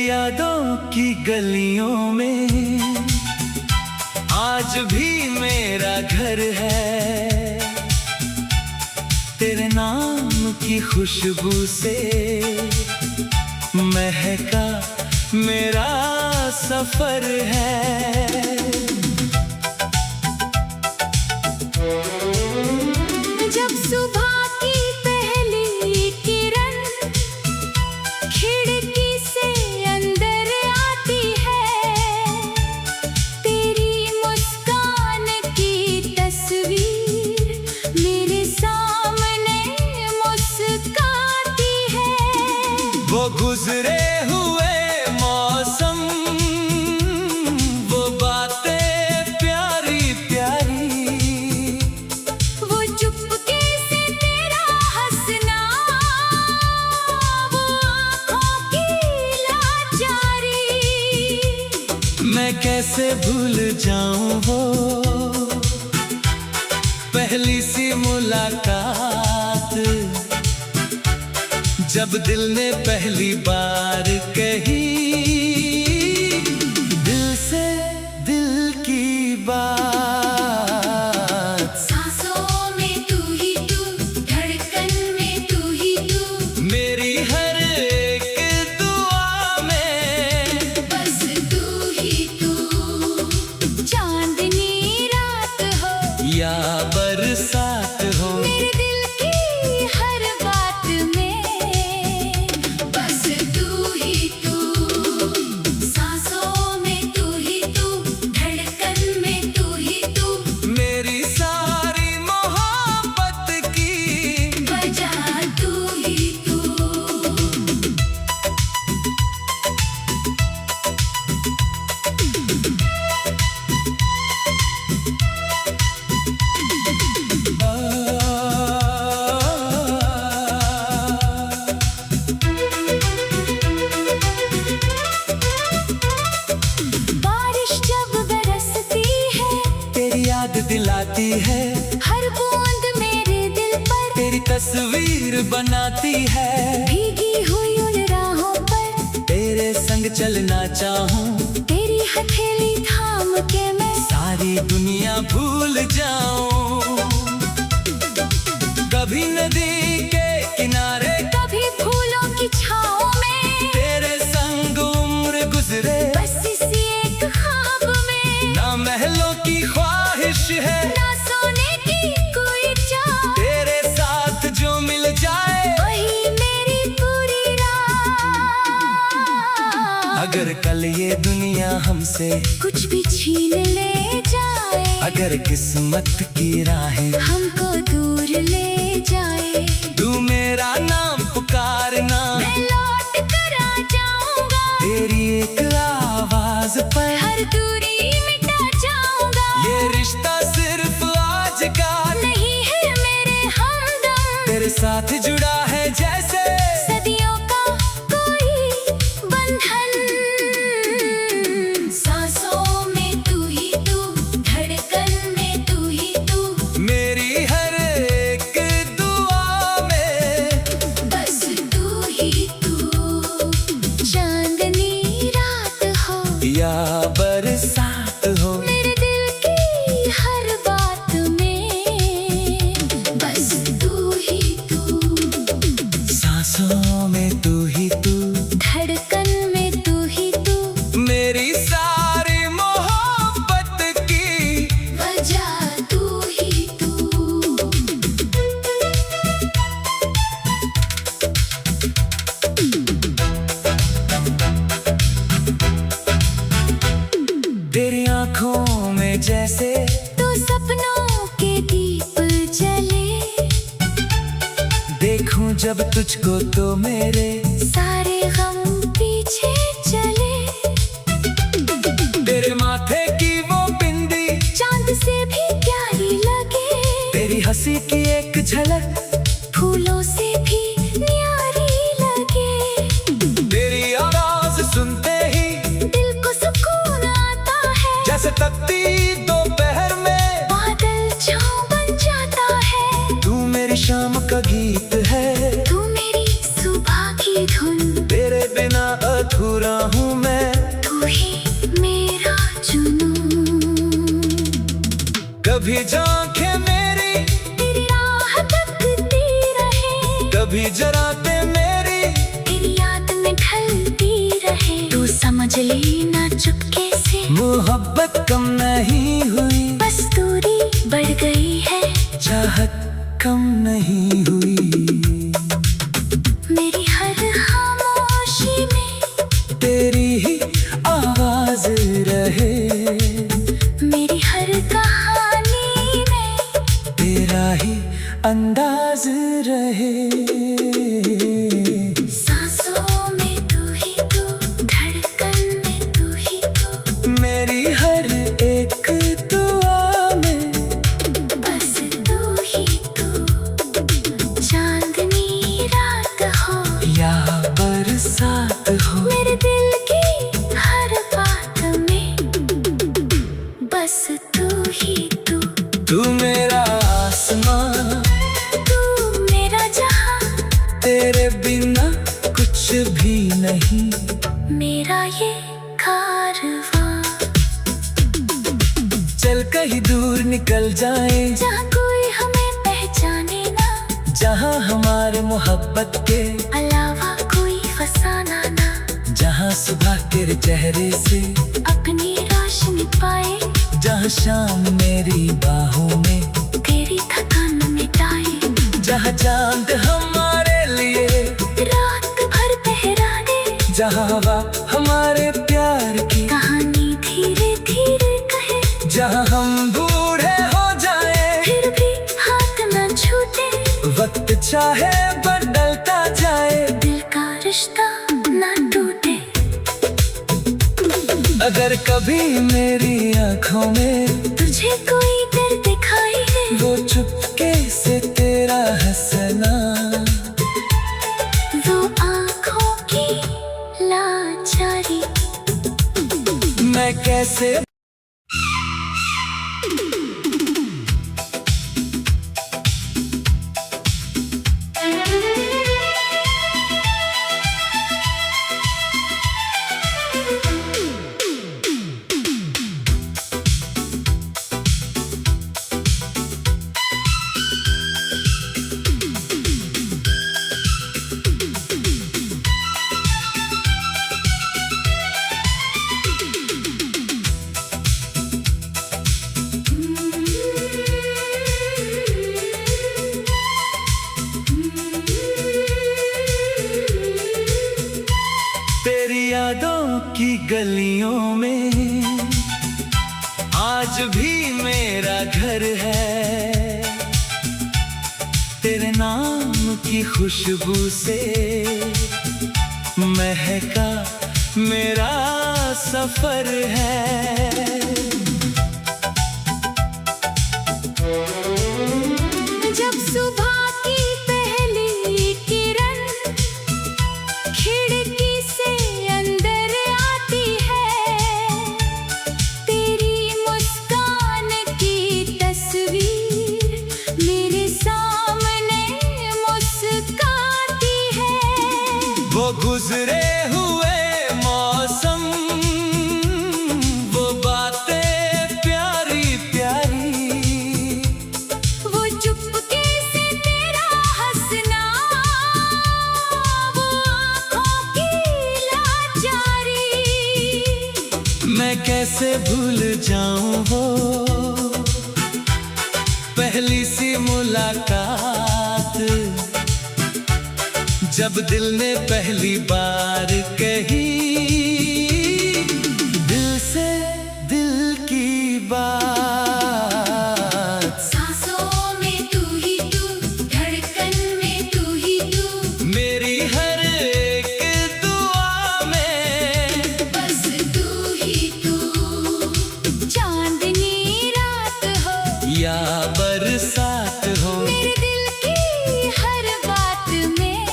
यादों की गलियों में आज भी मेरा घर है। तेरे नाम की खुशबू से महका मेरा सफर है। जब सुबह की पहली किरण खिड़की से अंदर आती है, तेरी मुस्कान की तस्वीर मेरे सामने मुस्काती है। वो गुजरे हुए मौसम, वो बातें प्यारी प्यारी, वो चुपके से तेरा हंसना, वो आँखों की लाचारी। मैं कैसे भूल जाऊं वो पहली सी मुलाकात, जब दिल ने पहली बार कही दिल से दिल की बात। सांसों में तू ही तू, धड़कन में तू ही तू, मेरी हर एक दुआ में बस तू ही तू। चांदनी रात हो या बरसात हो, मेरे दिल की हर बात में बस तू ही तू। सांसों में तू ही तू, धड़कन में तू ही तू, मेरी सारी मोहब्बत की वजह तू ही तू। बारिश जब बरसती है, तेरी याद दिलाती है, हर बूंद मेरे दिल पर तेरी तस्वीर बनाती है। भीगी हुई उन राहों पर तेरे संग चलना चाहूं, तेरी हथेली थाम के मैं सारी दुनिया भूल जाऊं। कभी नदी के किनारे, कभी फूलों की छाँव में, तेरे संग उम्र गुजरे, बस इसी एक ख्वाब में। ना महलों की ख्वाहिश है, ना सोने की कोई चाह, तेरे साथ जो मिल जाए वही मेरी पूरी रात। अगर कल ये दुनिया हमसे कुछ भी छीन ले जाए, अगर किस्मत की राहें हमको दूर ले जाए, तू मेरा नाम पुकारना, मैं लौट कर आ जाऊंगा। तेरी एक आवाज पर हर दूरी मिटा जाऊंगा। ये रिश्ता सिर्फ आज का नहीं है मेरे हमदम, तेरे साथ जुड़ा है जैसे सदियों का कोई बंधन। सांसों में तू ही तू, धड़कन में तू ही तू, मेरी हर एक दुआ में बस तू ही तू। चांदनी रात हो या बरसात हो, मेरे दिल की हर बात में बस तू ही तू। सांसों में तू ही तू, धड़कन में तू ही तू, मेरी सारी मोहब्बत की वजह तू ही तू। तेरी आंखों में जैसे तू जब तुझको तो मेरे सारे गम पीछे चले। तेरे माथे की वो बिंदी चांद से भी प्यारी लगे। तेरी हंसी की एक झलक फूलों से भी न्यारी लगे। तेरी आवाज सुनते ही दिल को सुकून आता है। जैसे तकती दोपहर में बादल छाँव बन जाता है। तू मेरी शाम का गीत है, तू मेरी सुबह की धुन। तेरे बिना अधूरा हूँ मैं, तू ही मेरा जुनून। कभी झांके मेरी तेरी राह तकती रहे। कभी जराते मेरी तेरी याद में ढलती रहे। तू समझ लेना चुपके से, मोहब्बत कम नहीं हुई, बस दूरी बढ़ गई है। चाहत कम नहीं हुई। मेरी हर खामोशी में तेरी ही आवाज रहे, मेरी हर कहानी में तेरा ही अंदाज रहे। सांसों में तू ही तू, धड़कन में तू ही तू। मेरी हर एक दुआ में बस तू ही तू। चांदनी रात हो या बरसात हो, मेरे दिल की हर बात में बस तू ही तू। तू मेरा आसमां, तू मेरा जहां, तेरे बिना कुछ भी नहीं। मेरा ये कारवां। चल कहीं दूर निकल जाए, जहाँ कोई हमें पहचाने ना, जहाँ हमारे मोहब्बत के अलावा कोई फसाना ना। जहाँ सुबह तेरे चेहरे से अपनी रोशनी पाए, जहाँ शाम मेरी बाहों में तेरी थकान मिटाए। जहाँ चांद हमारे लिए रात भर पहरा दे, जहाँ हवा हमारे प्यार की कहानी धीरे धीरे कहे। जहाँ हम बूढ़े हो जाए, फिर भी हाथ न छूटे, वक्त चाहे बदलता जाए, दिल का रिश्ता न टूटे। अगर कभी मेरी आँखों में तुझे कोई डर दिखाई दे, वो चुपके से तेरा हंसना, वो आँखों की लाचारी। मैं कैसे तेरी यादों की गलियों में आज भी मेरा घर है। तेरे नाम की खुशबू से महका मेरा सफर है। जब सुबह की पहली किरण खिड़की से अंदर आती है, तेरी मुस्कान की तस्वीर मेरे सामने मुस्काती है। वो गुजरे हुए मौसम, वो बातें प्यारी प्यारी, वो चुपके से तेरा हंसना, वो आँखों की लाचारी। मैं कैसे भूल जाऊं वो पहली सी मुलाकात, जब दिल ने पहली बार कही दिल से दिल की बात। सांसों में तू ही तू, धड़कन में तू ही तू। या बरसात हो। मेरे दिल की हर बात में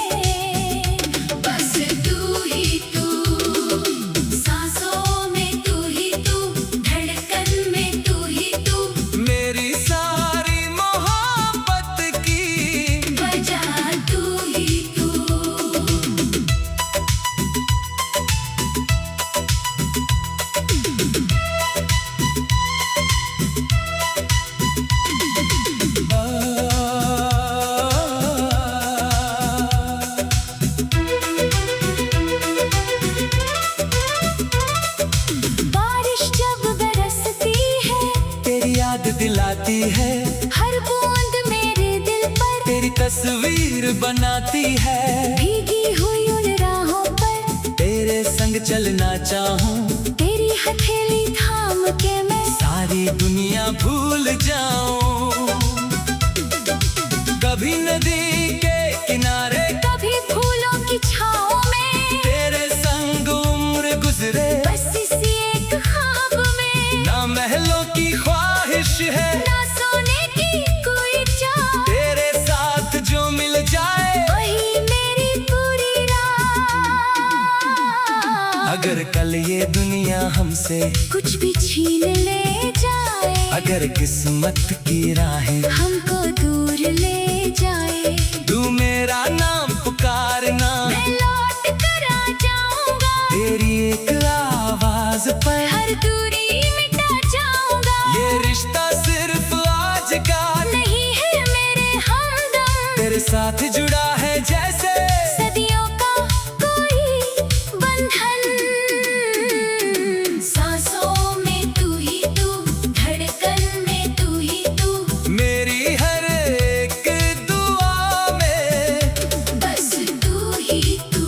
बस तू ही तू, सांसों में तू ही तू, धड़कन में तू ही तू, मेरी सारी मोहब्बत की वजह तू ही तू। बारिश जब बरसती है, तेरी याद दिलाती है, हर बूंद मेरे दिल पर तेरी तस्वीर बनाती है। भीगी हुई उन राहों पर तेरे संग चलना चाहूं, तेरी हथेली थाम के मैं सारी दुनिया भूल जाऊं। कभी नदी के किनारे, कभी फूलों की छाँव में, तेरे संग उम्र गुजरे, बस इसी एक ख्वाब में। ना महलों की ख्वाहिश है, ना सोने की कोई चाह, तेरे साथ जो मिल जाए। वही मेरी पूरी रात। अगर कल ये दुनिया हमसे कुछ भी छीन ले जाए, अगर किस्मत की राहें हमको दूर ले जाए, तू मेरा नाम पुकारना, मैं लौट कर आ जाऊंगा। तेरी एक आवाज पर हर दूरी मिटा जाऊंगा। ये रिश्ता सिर्फ आज का नहीं है मेरे हमदम, तेरे साथ जुड़ा है जैसे सदियों का कोई बंधन। सांसों में तू ही तू, धड़कन में तू ही तू, मेरी हर एक दुआ में बस तू ही तू।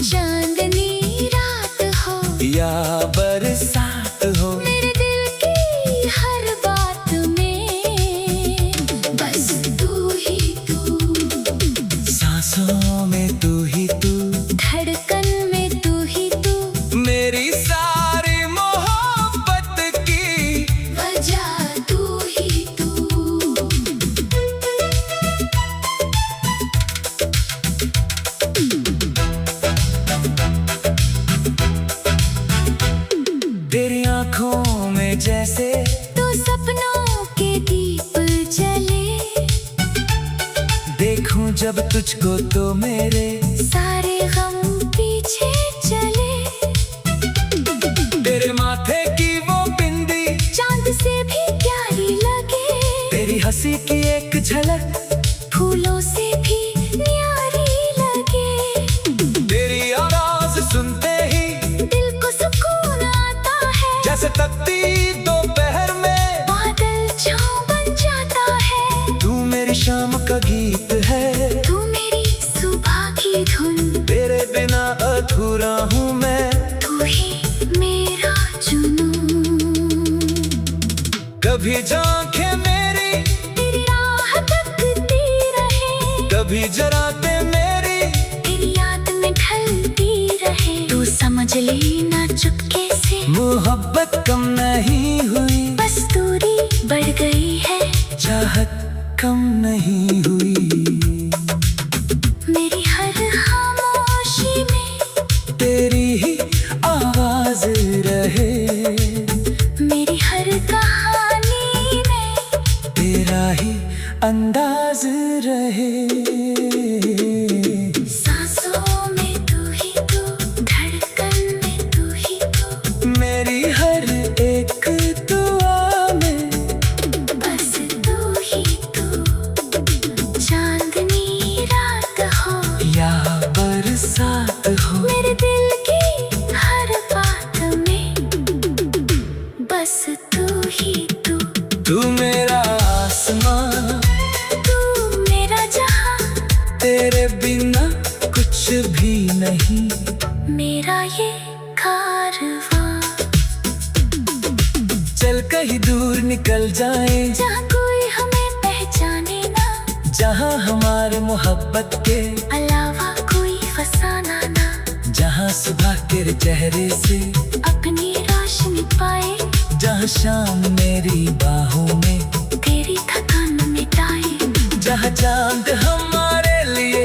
चांदनी रात हो या बरसात हो, मेरे दिल की हर बात में बस तू ही तू, सांसों में तू ही तू, धड़कन में तू ही तू, मेरी सारी मोहब्बत की वजह तू ही तू। तेरी आंखों में जैसे तो सपनों के दीप जले, देखूं जब तुझको तो मेरे सारे गम पीछे चले। तेरे माथे की वो बिंदी, चांद से भी प्यारी लगे, तेरी हंसी की एक झलक, फूलों से भी न्यारी लगे। तेरी आवाज सुनते ही दिल को सुकून आता है, जैसे तकती दोपहर में बादल छाँव बन जाता है। तू मेरी शाम का गीत है, तू मेरी सुबह की धुन, तेरे बिना अधूरा हूँ मैं। तू ही मेरा जुनून। कभी आंखें मेरी तेरी राह तकती रहे, कभी जराते मेरी, तेरी याद में ढलती रहे। तू समझ लेना चुपके से, मोहब्बत कम नहीं हुई, बस दूरी बढ़ गई है। चाहत कम नहीं हुई। मेरी हर खामोशी में तेरी ही आवाज रहे, मेरी हर कहानी में तेरा ही अंदाज रहे। सांसों में तू ही तू, धड़कन में तू ही तू, मेरी हर एक दुआ में बस तू ही तू। चांदनी रात हो या बरसात हो, मेरे दिल की हर बात में बस तू ही तू। तू मेरा आसमां, तू मेरा जहां, तेरे बिना कुछ भी नहीं। मेरा ये कारवां, चल कहीं दूर निकल जाए, जहाँ कोई हमें पहचाने ना, जहाँ हमारे मोहब्बत के अलावा कोई फसाना ना। जहाँ सुबह तेरे चेहरे से अपनी रोशनी पाए, जहाँ शाम मेरी बाहों में तेरी थकान मिटाए, जहाँ चांद हमारे लिए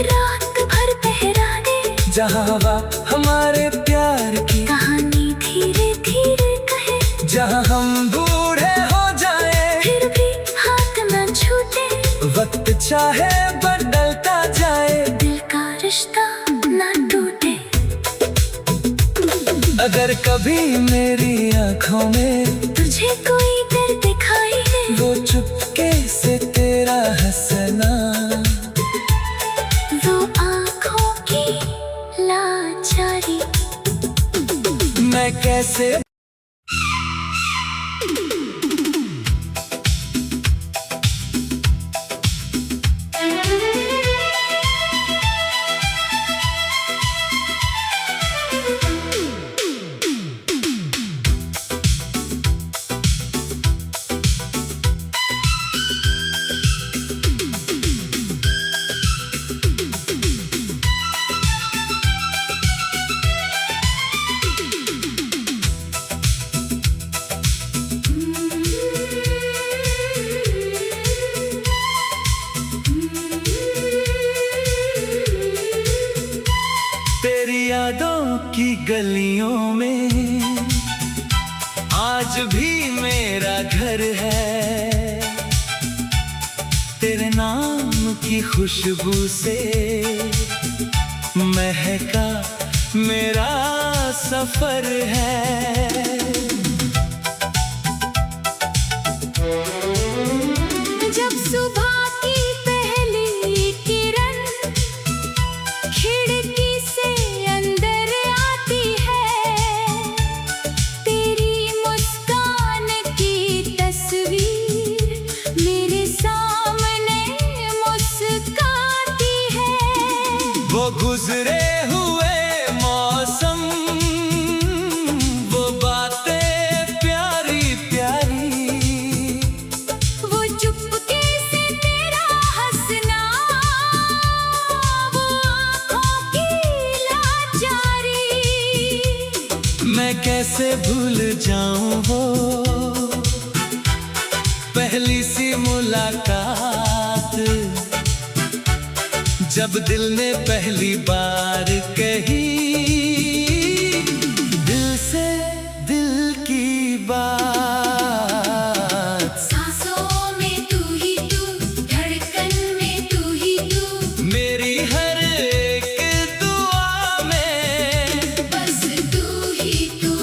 रात भर पहरा दे, जहाँ हवा हमारे प्यार की कहानी धीरे धीरे कहे, जहाँ हम बूढ़े हो जाए फिर भी हाथ न छूटे, वक्त चाहे बदलता जाए दिल का रिश्ता न टूटे। अगर कभी मेरी आँखों में तुझे कोई डर दिखाई दे, वो चुपके से तेरा हंसना, वो आँखों की लाचारी, मैं कैसे तेरी यादों की गलियों में आज भी मेरा घर है, तेरे नाम की खुशबू से महका मेरा सफर है। जब सुबह की पहली किरण खिड़की से अंदर आती है, तेरी मुस्कान की तस्वीर मेरे सामने मुस्काती है। वो गुजरे हुए मौसम, वो बातें प्यारी प्यारी, वो चुपके से तेरा हंसना, वो आँखों की लाचारी, मैं कैसे भूल जाऊं वो पहली सी मुलाकात, जब दिल ने पहली बार कही दिल से दिल की बात। सांसों में तू ही तू, धड़कन में तू ही तू, मेरी हर एक दुआ में बस तू ही तू।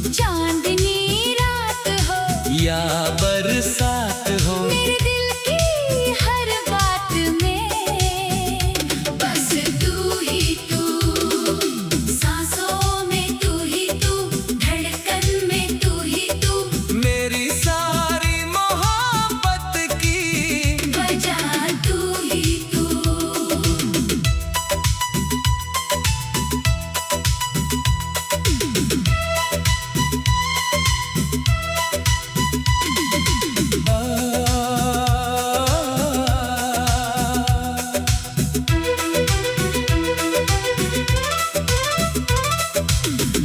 चांदनी रात हो या बरसात हो, मेरे दिल की हर बात में बस तू ही तू। सांसों में तू ही तू, धड़कन में तू ही तू, मेरी सारी मोहब्बत की वजह तू ही तू।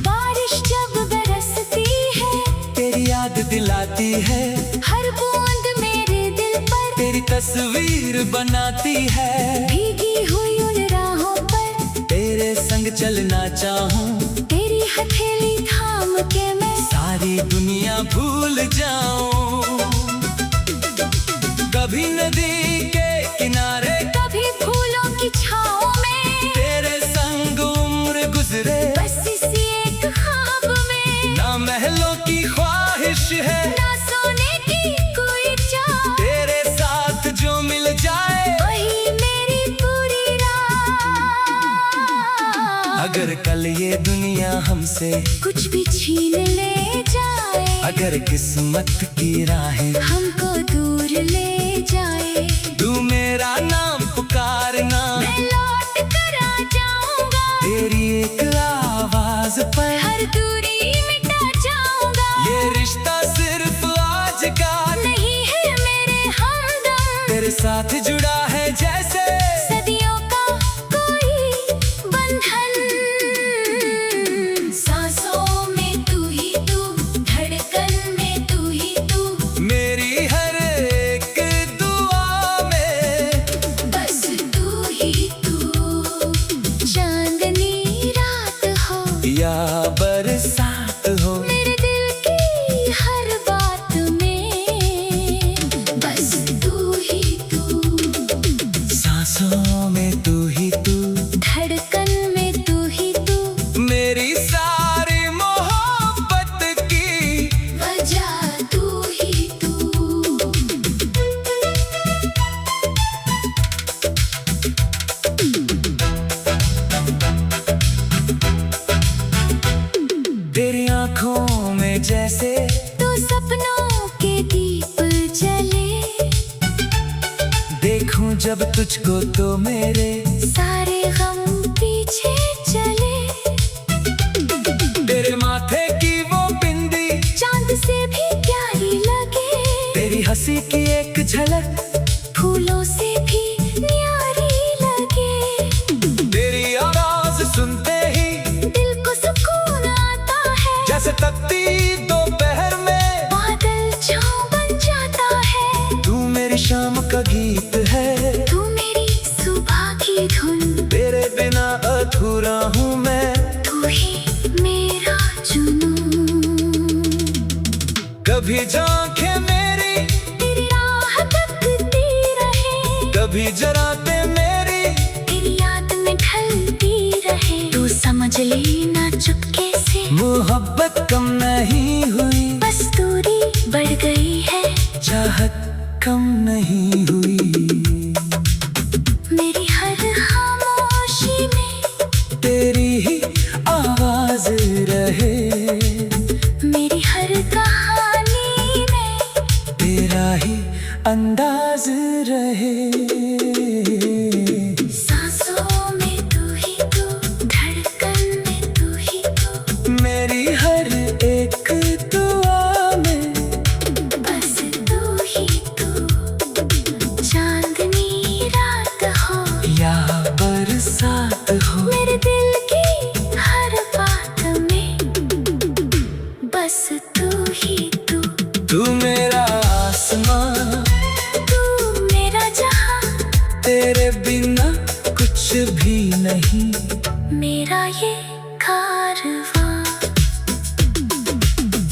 बारिश जब बरसती है, तेरी याद दिलाती है, हर बूंद मेरे दिल पर तेरी तस्वीर बनाती है, भीगी हुई उन राहों पर तेरे संग चलना चाहूं, तेरी हथेली थाम के मैं सारी दुनिया भूल जाऊं। कभी नदी के किनारे, कभी फूलों की छाँव में, तेरे संग उम्र गुजरे, बस इसी एक ख्वाब में। ना महलों की ख्वाहिश है, ना सोने की कोई चाह, तेरे साथ जो मिल जाए वही मेरी पूरी रात। अगर कल ये दुनिया हमसे कुछ भी छीन ले जाए, अगर किस्मत की राहें हमको दूर ले जाए, तू मेरा नाम पुकारना, मैं लौट कर आ जाऊंगा, तेरी एक आवाज पर हर दूरी मिटा जाऊंगा। ये रिश्ता सिर्फ आज का नहीं है मेरे हमदम, तेरे साथ जुड़ा है जैसे सदियों का कोई बंधन। सांसों में तू ही तू, जब तुझको तो मेरे सारे गम पीछे चले। तेरे माथे की वो बिंदी चांद से भी प्यारी लगे। तेरी हंसी की एक झलक फूलों से भी न्यारी लगे। तेरी आवाज सुनते ही दिल को सुकून आता है। जैसे तकती दोपहर में बादल छाँव बन जाता है। तू मेरी शाम का गीत है, तू मेरी सुबह की धुन। तेरे बिना अधूरा हूँ मैं, तू ही मेरा जुनून। कभी झांके मेरी तेरी राह तकती रहे। कभी जराते मेरी तेरी याद में ढलती रहे। तू समझ लेना चुपके से, मोहब्बत कम नहीं हुई, बस दूरी बढ़ गई है। चाहत कम नहीं हुई। मेरी हर खामोशी में तेरी ही आवाज रहे, मेरी हर कहानी में तेरा ही अंदाज रहे। सांसों में तू ही तू, धड़कन में तू ही तू। मेरी हर एक दुआ में बस तू ही तू। चांदनी रात हो या बरसात हो, मेरे दिल की हर बात में बस तू ही तू। तू मेरा आसमां, तू मेरा जहां, तेरे बिना कुछ भी नहीं। मेरा ये कारवां।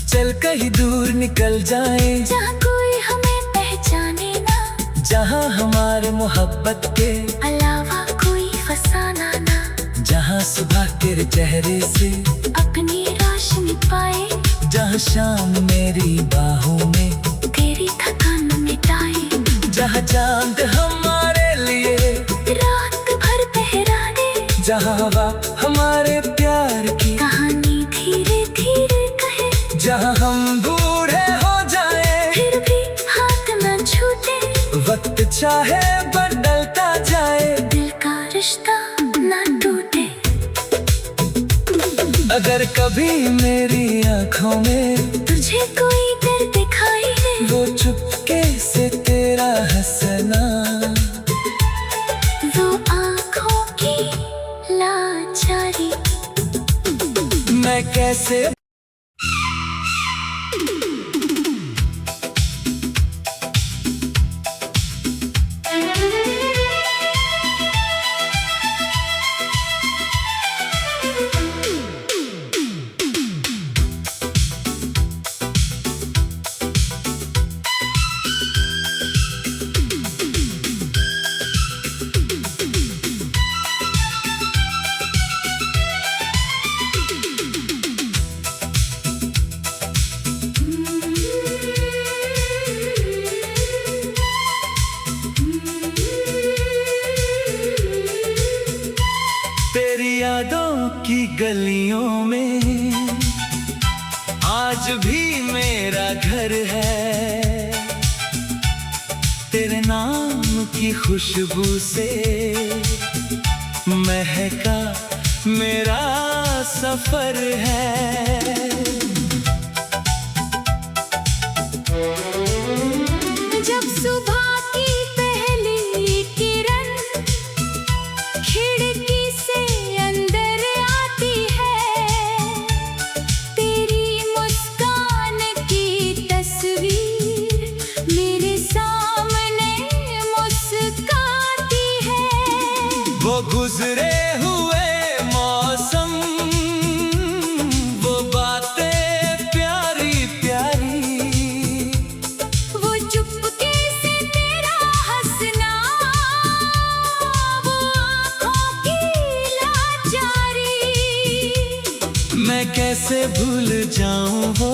चल कहीं दूर निकल जाए, जहाँ कोई हमें पहचाने ना, जहाँ हमारे मोहब्बत के अलावा कोई फसाना ना। जहाँ सुबह तेरे चेहरे से अपनी रोशनी पाए, जहाँ शाम मेरी बाहों में तेरी थकान मिटाए। जहाँ चांद हमारे लिए रात भर पहरा दे, जहाँ हवा हमारे प्यार की कहानी धीरे धीरे कहे। जहाँ हम बूढ़े हो जाए फिर भी हाथ न छूटे, वक्त चाहे बदलता जाए, दिल का रिश्ता न टूटे। अगर कभी मेरी आँखों में तुझे कोई डर दिखाई दे, वो चुपके से तेरा हंसना, वो आँखों की लाचारी। मैं कैसे तेरी यादों की गलियों में आज भी मेरा घर है, तेरे नाम की खुशबू से महका मेरा सफर है। जब सुबह की पहली किरण खिड़की से अंदर आती है, तेरी मुस्कान की तस्वीर मेरे सामने मुस्काती है। वो गुजरे हुए मौसम, वो बातें प्यारी प्यारी, वो चुपके से तेरा हंसना, वो आँखों की लाचारी। मैं कैसे भूल जाऊं वो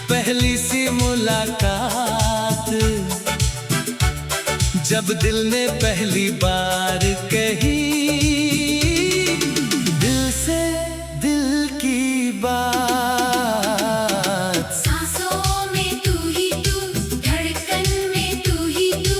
पहली सी मुलाकात, जब दिल ने पहली बार कही दिल से दिल की बात। सांसों में तू ही तू, धड़कन में तू ही तू।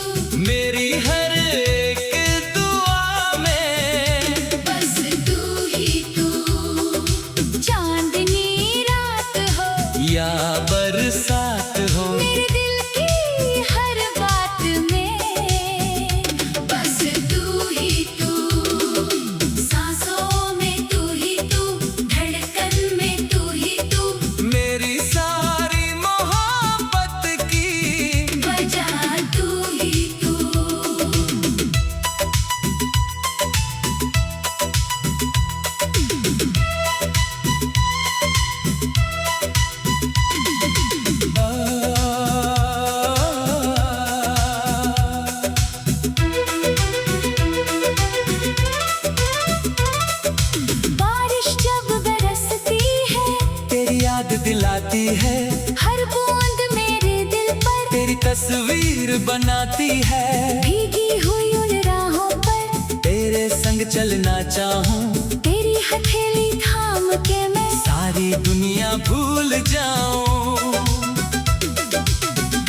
या बरसात हो, मेरे दिल की हर बात में बस तू ही तू, सांसों में तू ही तू, धड़कन में तू ही तू, मेरी सारी मोहब्बत की वजह तू ही तू। बारिश जब बरसती है, तेरी याद दिलाती है, हर बूंद मेरे दिल पर तेरी तस्वीर बनाती है। भीगी हुई उन राहों पर तेरे संग चलना चाहूं, तेरी हथेली थाम के मैं सारी दुनिया भूल जाऊं।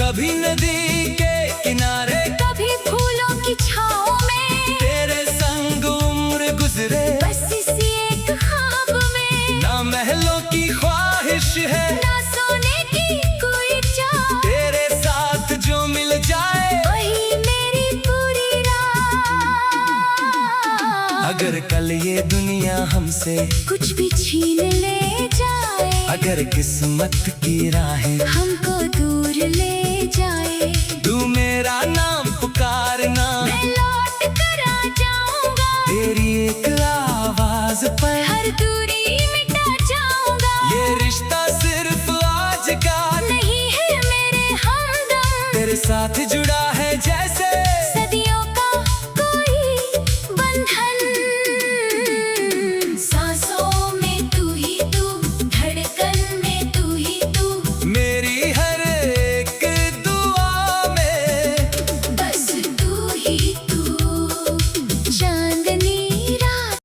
कभी नदी के किनारे, कभी फूलों की छाँव में, तेरे संग उम्र गुजरे, बस इसी एक ख्वाब में। ना महलों की ख्वाहिश है, ना सोने की कोई चाह, तेरे साथ जो मिल जाए। वही मेरी पूरी रात। अगर कल ये दुनिया हमसे कुछ भी छीन ले जाए, अगर किस्मत की राहें हमको दूर ले